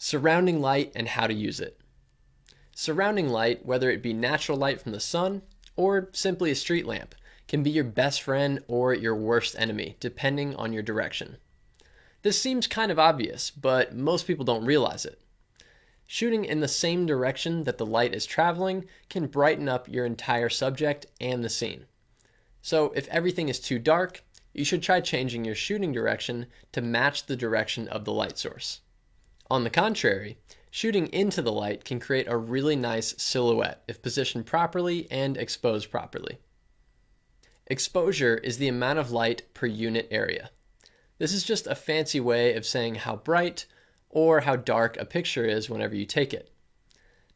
Surrounding light and how to use it. Surrounding light, whether it be natural light from the sun or simply a street lamp, can be your best friend or your worst enemy, depending on your direction. This seems kind of obvious, but most people don't realize it. Shooting in the same direction that the light is traveling can brighten up your entire subject and the scene. So if everything is too dark, you should try changing your shooting direction to match the direction of the light source. On the contrary, shooting into the light can create a really nice silhouette if positioned properly and exposed properly. Exposure is the amount of light per unit area. This is just a fancy way of saying how bright or how dark a picture is whenever you take it.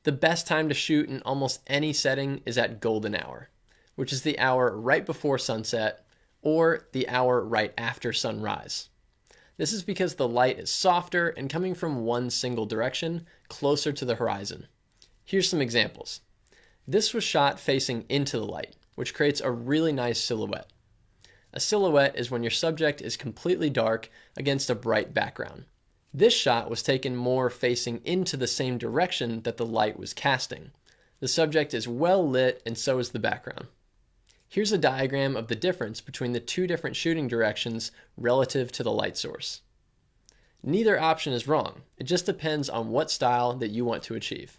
The best time to shoot in almost any setting is at golden hour, which is the hour right before sunset or the hour right after sunrise. This is because the light is softer and coming from one single direction, closer to the horizon. Here's some examples. This was shot facing into the light, which creates a really nice silhouette. A silhouette is when your subject is completely dark against a bright background. This shot was taken more facing into the same direction that the light was casting. The subject is well lit and so is the background. Here's a diagram of the difference between the two different shooting directions relative to the light source. Neither option is wrong. It just depends on what style that you want to achieve.